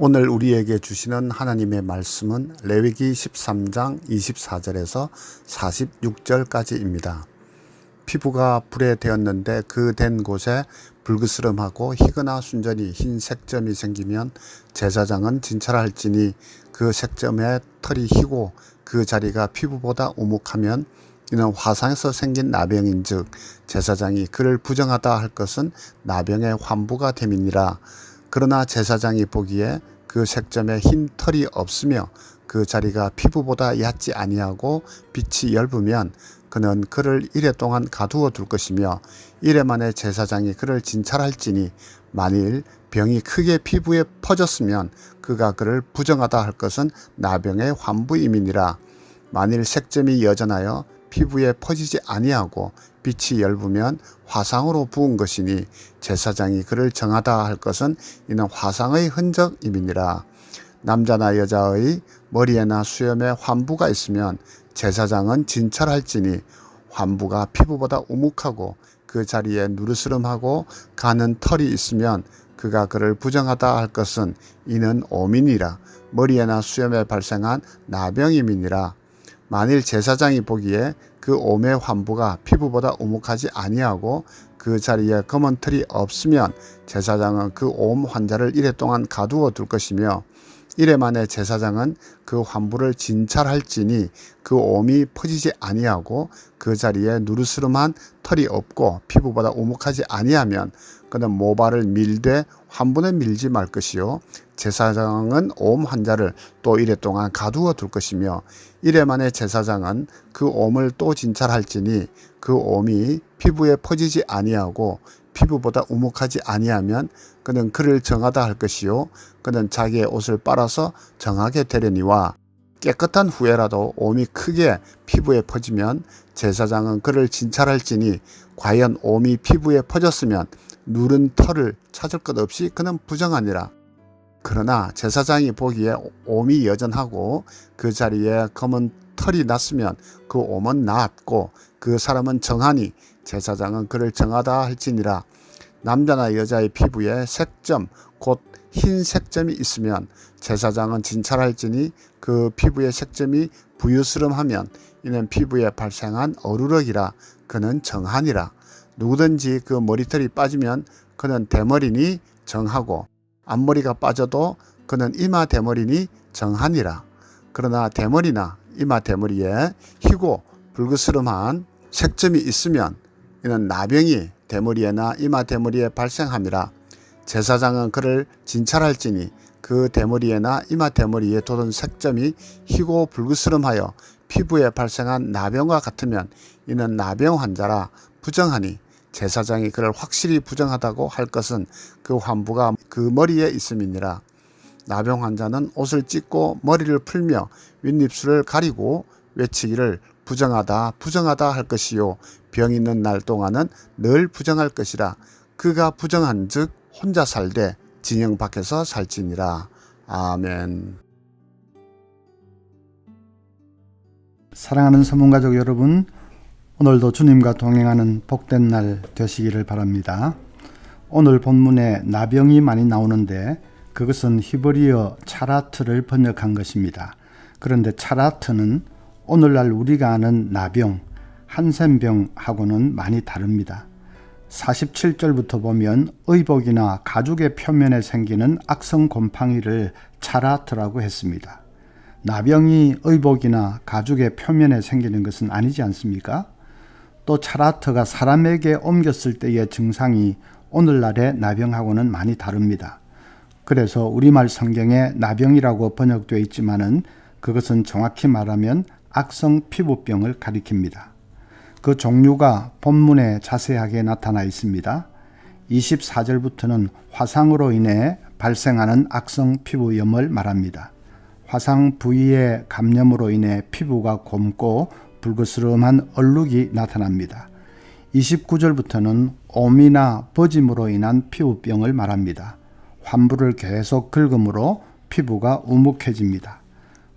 오늘 우리에게 주시는 하나님의 말씀은 레위기 13장 24절에서 46절까지입니다. 피부가 불에 되었는데 그 된 곳에 불그스름하고 희거나 순전히 흰 색점이 생기면 제사장은 진찰할지니 그 색점에 털이 희고 그 자리가 피부보다 우묵하면 이는 화상에서 생긴 나병인즉 제사장이 그를 부정하다 할 것은 나병의 환부가 됨이니라. 그러나 제사장이 보기에 그 색점에 흰 털이 없으며 그 자리가 피부보다 얕지 아니하고 빛이 엷으면 그는 그를 이래 동안 가두어 둘 것이며 이래 만에 제사장이 그를 진찰할지니 만일 병이 크게 피부에 퍼졌으면 그가 그를 부정하다 할 것은 나병의 환부임이니라. 만일 색점이 여전하여 피부에 퍼지지 아니하고 빛이 엷으면 화상으로 부은 것이니 제사장이 그를 정하다 할 것은 이는 화상의 흔적임이니라. 남자나 여자의 머리에나 수염에 환부가 있으면 제사장은 진찰할지니 환부가 피부보다 우묵하고 그 자리에 누르스름하고 가는 털이 있으면 그가 그를 부정하다 할 것은 이는 오민이라. 머리에나 수염에 발생한 나병임이니라. 만일 제사장이 보기에 그 옴의 환부가 피부보다 우묵하지 아니하고 그 자리에 검은 털이 없으면 제사장은 그 옴 환자를 이래 동안 가두어 둘 것이며 이래 만에 제사장은 그 환부를 진찰할지니 그 옴이 퍼지지 아니하고 그 자리에 누르스름한 털이 없고 피부보다 우묵하지 아니하면 그는 모발을 밀되 환부는 밀지 말 것이요 제사장은 옴 환자를 또 이래 동안 가두어 둘 것이며 이래 만에 제사장은 그 옴을 또 진찰할지니 그 옴이 피부에 퍼지지 아니하고 피부보다 우묵하지 아니하면 그는 그를 정하다 할 것이요 그는 자기의 옷을 빨아서 정하게 되려니와 깨끗한 후에라도 옴이 크게 피부에 퍼지면 제사장은 그를 진찰할지니 과연 옴이 피부에 퍼졌으면 누른 털을 찾을 것 없이 그는 부정하니라. 그러나 제사장이 보기에 옴이 여전하고 그 자리에 검은 털이 났으면 그 옴은 나았고 그 사람은 정하니 제사장은 그를 정하다 할지니라. 남자나 여자의 피부에 색점 곧 흰 색점이 있으면 제사장은 진찰할지니 그 피부의 색점이 부유스름하면 이는 피부에 발생한 어루럭이라. 그는 정하니라. 누구든지 그 머리털이 빠지면 그는 대머리니 정하고 앞머리가 빠져도 그는 이마 대머리니 정하니라. 그러나 대머리나 이마 대머리에 희고 불그스름한 색점이 있으면 이는 나병이 대머리에나 이마 대머리에 발생함이라. 제사장은 그를 진찰할지니 그 대머리에나 이마 대머리에 돋은 색점이 희고 불그스름하여 피부에 발생한 나병과 같으면 이는 나병 환자라. 부정하니 제사장이 그를 확실히 부정하다고 할 것은 그 환부가 그 머리에 있음이니라. 나병 환자는 옷을 찢고 머리를 풀며 윗입술을 가리고 외치기를 부정하다 부정하다 할 것이요 병 있는 날 동안은 늘 부정할 것이라. 그가 부정한 즉 혼자 살되 진영 밖에서 살지니라. 아멘. 사랑하는 성문가족 여러분, 오늘도 주님과 동행하는 복된 날 되시기를 바랍니다. 오늘 본문에 나병이 많이 나오는데 그것은 히브리어 차라트를 번역한 것입니다. 그런데 차라트는 오늘날 우리가 아는 나병, 한센병하고는 많이 다릅니다. 47절부터 보면 의복이나 가죽의 표면에 생기는 악성 곰팡이를 차라트라고 했습니다. 나병이 의복이나 가죽의 표면에 생기는 것은 아니지 않습니까? 또 차라트가 사람에게 옮겼을 때의 증상이 오늘날의 나병하고는 많이 다릅니다. 그래서 우리말 성경에 나병이라고 번역되어 있지만은 그것은 정확히 말하면 악성 피부병을 가리킵니다. 그 종류가 본문에 자세하게 나타나 있습니다. 24절부터는 화상으로 인해 발생하는 악성 피부염을 말합니다. 화상 부위의 감염으로 인해 피부가 곪고 불그스름한 얼룩이 나타납니다. 29절부터는 옴이나 버짐으로 인한 피부병을 말합니다. 환부를 계속 긁음으로 피부가 우묵해집니다.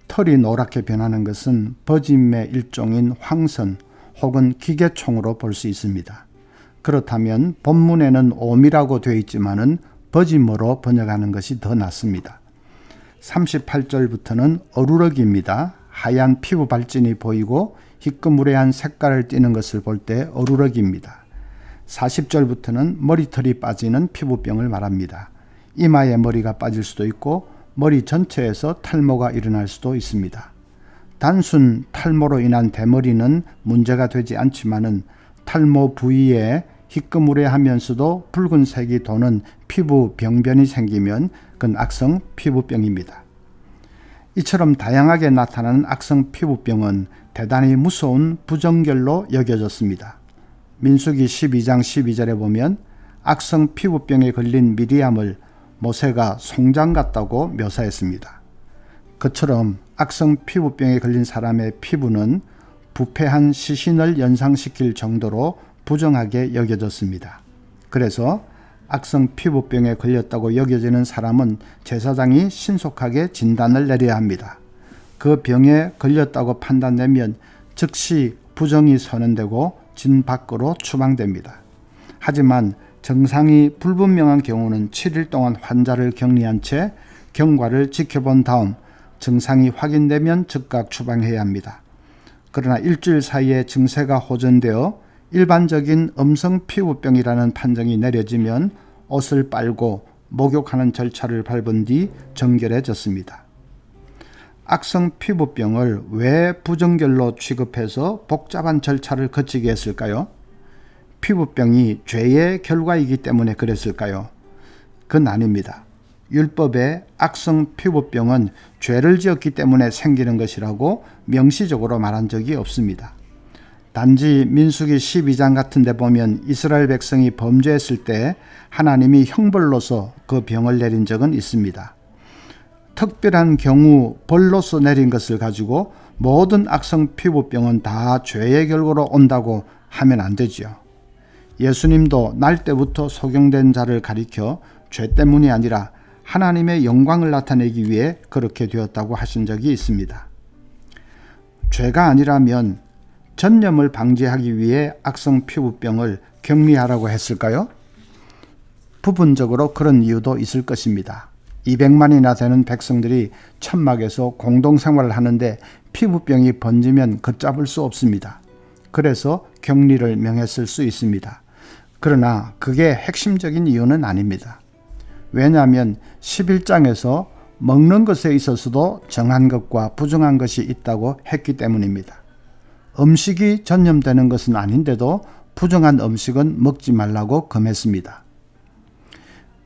털이 노랗게 변하는 것은 버짐의 일종인 황선 혹은 기계총으로 볼 수 있습니다. 그렇다면 본문에는 옴이라고 되어 있지만은 버짐으로 번역하는 것이 더 낫습니다. 38절부터는 어루러기입니다. 하얀 피부 발진이 보이고 희끄무레한 색깔을 띠는 것을 볼 때 어루러기입니다. 40절부터는 머리털이 빠지는 피부병을 말합니다. 이마에 머리가 빠질 수도 있고 머리 전체에서 탈모가 일어날 수도 있습니다. 단순 탈모로 인한 대머리는 문제가 되지 않지만은 탈모 부위에 희끄무레하면서도 붉은색이 도는 피부 병변이 생기면 그건 악성 피부병입니다. 이처럼 다양하게 나타나는 악성 피부병은 대단히 무서운 부정결로 여겨졌습니다. 민수기 12장 12절에 보면 악성 피부병에 걸린 미리암을 모세가 송장 같다고 묘사했습니다. 그처럼 악성 피부병에 걸린 사람의 피부는 부패한 시신을 연상시킬 정도로 부정하게 여겨졌습니다. 그래서 악성 피부병에 걸렸다고 여겨지는 사람은 제사장이 신속하게 진단을 내려야 합니다. 그 병에 걸렸다고 판단되면 즉시 부정이 선언되고 진 밖으로 추방됩니다. 하지만 증상이 불분명한 경우는 7일 동안 환자를 격리한 채 경과를 지켜본 다음 증상이 확인되면 즉각 추방해야 합니다. 그러나 일주일 사이에 증세가 호전되어 일반적인 음성 피부병이라는 판정이 내려지면 옷을 빨고 목욕하는 절차를 밟은 뒤 정결해졌습니다. 악성 피부병을 왜 부정결로 취급해서 복잡한 절차를 거치게 했을까요? 피부병이 죄의 결과이기 때문에 그랬을까요? 그건 아닙니다. 율법에 악성 피부병은 죄를 지었기 때문에 생기는 것이라고 명시적으로 말한 적이 없습니다. 단지 민수기 12장 같은 데 보면 이스라엘 백성이 범죄했을 때 하나님이 형벌로서 그 병을 내린 적은 있습니다. 특별한 경우 벌로서 내린 것을 가지고 모든 악성 피부병은 다 죄의 결과로 온다고 하면 안 되죠. 예수님도 날 때부터 소경된 자를 가리켜 죄 때문이 아니라 하나님의 영광을 나타내기 위해 그렇게 되었다고 하신 적이 있습니다. 죄가 아니라면 전염을 방지하기 위해 악성 피부병을 격리하라고 했을까요? 부분적으로 그런 이유도 있을 것입니다. 200만이나 되는 백성들이 천막에서 공동생활을 하는데 피부병이 번지면 걷잡을 수 없습니다. 그래서 격리를 명했을 수 있습니다. 그러나 그게 핵심적인 이유는 아닙니다. 왜냐하면 11장에서 먹는 것에 있어서도 정한 것과 부정한 것이 있다고 했기 때문입니다. 음식이 전염되는 것은 아닌데도 부정한 음식은 먹지 말라고 금했습니다.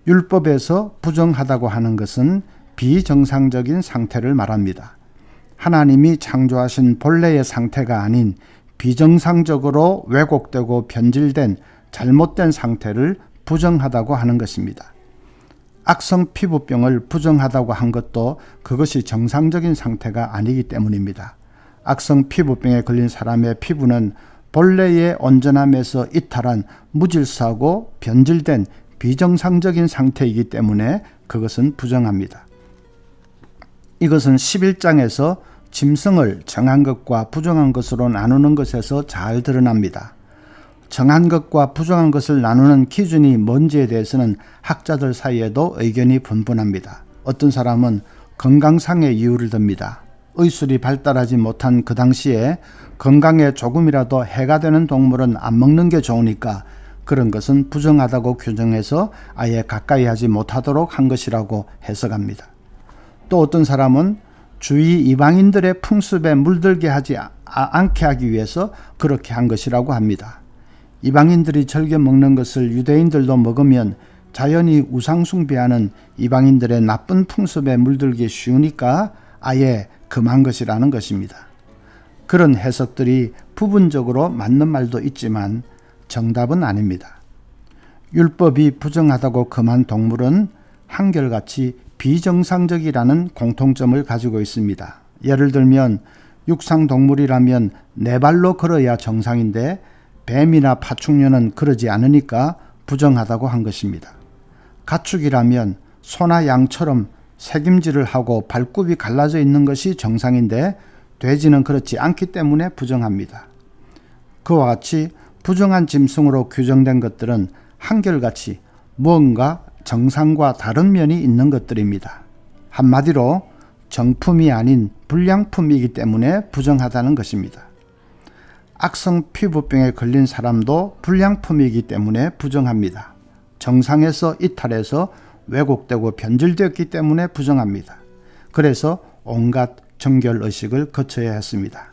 율법에서 부정하다고 하는 것은 비정상적인 상태를 말합니다. 하나님이 창조하신 본래의 상태가 아닌 비정상적으로 왜곡되고 변질된 잘못된 상태를 부정하다고 하는 것입니다. 악성 피부병을 부정하다고 한 것도 그것이 정상적인 상태가 아니기 때문입니다. 악성 피부병에 걸린 사람의 피부는 본래의 온전함에서 이탈한 무질서하고 변질된 비정상적인 상태이기 때문에 그것은 부정합니다. 이것은 11장에서 짐승을 정한 것과 부정한 것으로 나누는 것에서 잘 드러납니다. 정한 것과 부정한 것을 나누는 기준이 뭔지에 대해서는 학자들 사이에도 의견이 분분합니다. 어떤 사람은 건강상의 이유를 듭니다. 의술이 발달하지 못한 그 당시에 건강에 조금이라도 해가 되는 동물은 안 먹는 게 좋으니까 그런 것은 부정하다고 규정해서 아예 가까이 하지 못하도록 한 것이라고 해석합니다. 또 어떤 사람은 주위 이방인들의 풍습에 물들게 하지 않게 하기 위해서 그렇게 한 것이라고 합니다. 이방인들이 즐겨 먹는 것을 유대인들도 먹으면 자연히 우상숭배하는 이방인들의 나쁜 풍습에 물들기 쉬우니까 아예 금한 것이라는 것입니다. 그런 해석들이 부분적으로 맞는 말도 있지만 정답은 아닙니다. 율법이 부정하다고 금한 동물은 한결같이 비정상적이라는 공통점을 가지고 있습니다. 예를 들면 육상동물이라면 네 발로 걸어야 정상인데 뱀이나 파충류는 그러지 않으니까 부정하다고 한 것입니다. 가축이라면 소나 양처럼 새김질을 하고 발굽이 갈라져 있는 것이 정상인데 돼지는 그렇지 않기 때문에 부정합니다. 그와 같이 부정한 짐승으로 규정된 것들은 한결같이 무언가 정상과 다른 면이 있는 것들입니다. 한마디로 정품이 아닌 불량품이기 때문에 부정하다는 것입니다. 악성 피부병에 걸린 사람도 불량품이기 때문에 부정합니다. 정상에서 이탈해서 왜곡되고 변질되었기 때문에 부정합니다. 그래서 온갖 정결의식을 거쳐야 했습니다.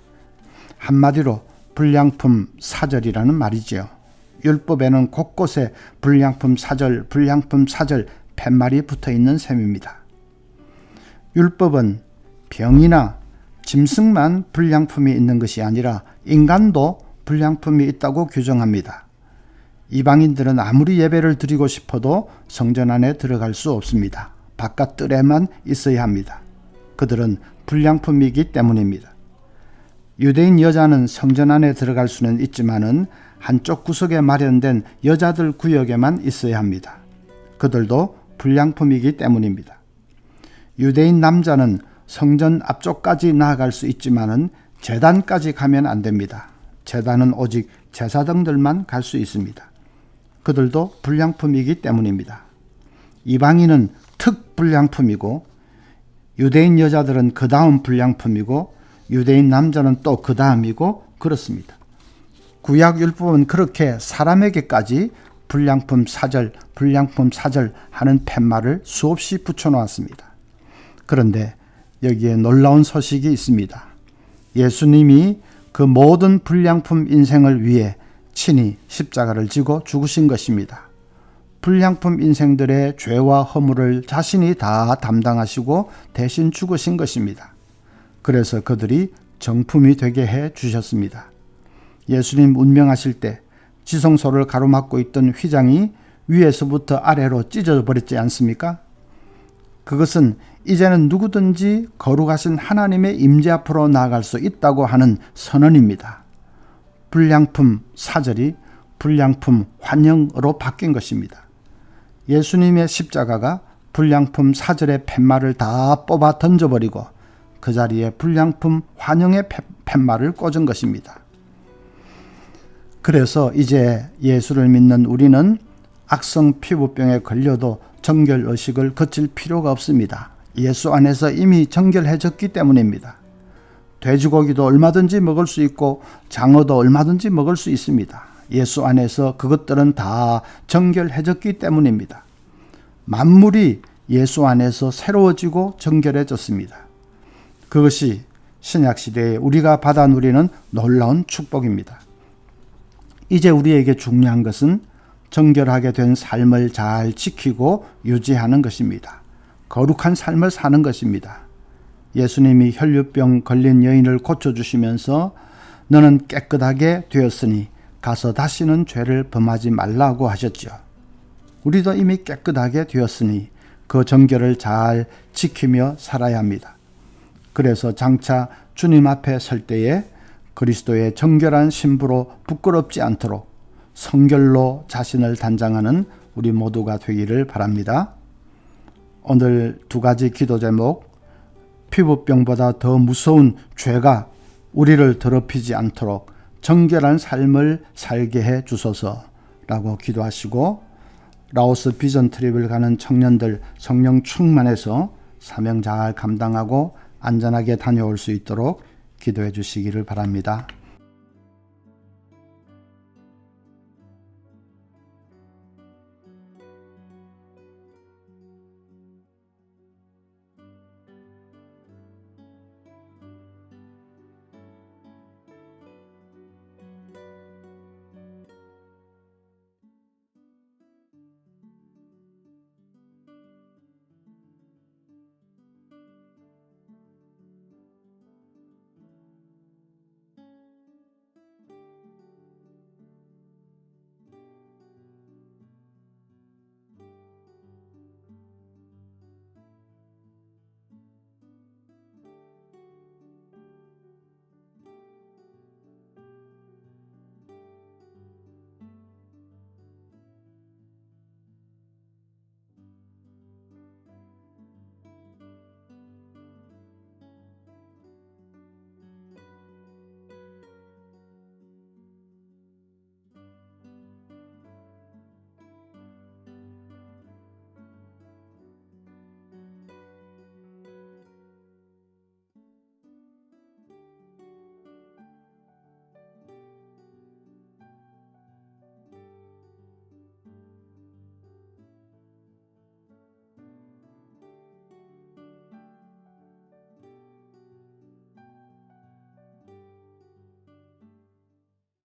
한마디로 불량품 사절이라는 말이지요. 율법에는 곳곳에 불량품 사절 팻말이 붙어있는 셈입니다. 율법은 병이나 짐승만 불량품이 있는 것이 아니라 인간도 불량품이 있다고 규정합니다. 이방인들은 아무리 예배를 드리고 싶어도 성전 안에 들어갈 수 없습니다. 바깥 뜰에만 있어야 합니다. 그들은 불량품이기 때문입니다. 유대인 여자는 성전 안에 들어갈 수는 있지만은 한쪽 구석에 마련된 여자들 구역에만 있어야 합니다. 그들도 불량품이기 때문입니다. 유대인 남자는 성전 앞쪽까지 나아갈 수 있지만은 제단까지 가면 안 됩니다. 제단은 오직 제사장들만 갈 수 있습니다. 그들도 불량품이기 때문입니다. 이방인은 특불량품이고 유대인 여자들은 그 다음 불량품이고 유대인 남자는 또 그 다음이고 그렇습니다. 구약율법은 그렇게 사람에게까지 불량품 사절 하는 팻말을 수없이 붙여놓았습니다. 그런데 여기에 놀라운 소식이 있습니다. 예수님이 그 모든 불량품 인생을 위해 친히 십자가를 지고 죽으신 것입니다. 불량품 인생들의 죄와 허물을 자신이 다 담당하시고 대신 죽으신 것입니다. 그래서 그들이 정품이 되게 해 주셨습니다. 예수님 운명하실 때 지성소를 가로막고 있던 휘장이 위에서부터 아래로 찢어져 버렸지 않습니까? 그것은 이제는 누구든지 거룩하신 하나님의 임재 앞으로 나아갈 수 있다고 하는 선언입니다. 불량품 사절이 불량품 환영으로 바뀐 것입니다. 예수님의 십자가가 불량품 사절의 팻말을 다 뽑아 던져버리고 그 자리에 불량품 환영의 팻말을 꽂은 것입니다. 그래서 이제 예수를 믿는 우리는 악성 피부병에 걸려도 정결의식을 거칠 필요가 없습니다. 예수 안에서 이미 정결해졌기 때문입니다. 돼지고기도 얼마든지 먹을 수 있고 장어도 얼마든지 먹을 수 있습니다. 예수 안에서 그것들은 다 정결해졌기 때문입니다. 만물이 예수 안에서 새로워지고 정결해졌습니다. 그것이 신약시대에 우리가 받아 누리는 놀라운 축복입니다. 이제 우리에게 중요한 것은 정결하게 된 삶을 잘 지키고 유지하는 것입니다. 거룩한 삶을 사는 것입니다. 예수님이 혈류병 걸린 여인을 고쳐주시면서 너는 깨끗하게 되었으니 가서 다시는 죄를 범하지 말라고 하셨죠. 우리도 이미 깨끗하게 되었으니 그 정결을 잘 지키며 살아야 합니다. 그래서 장차 주님 앞에 설 때에 그리스도의 정결한 신부로 부끄럽지 않도록 성결로 자신을 단장하는 우리 모두가 되기를 바랍니다. 오늘 두 가지 기도 제목, 피부병보다 더 무서운 죄가 우리를 더럽히지 않도록 정결한 삶을 살게 해 주소서라고 기도하시고, 라오스 비전 트립을 가는 청년들 성령 충만해서 사명 잘 감당하고 안전하게 다녀올 수 있도록 기도해 주시기를 바랍니다.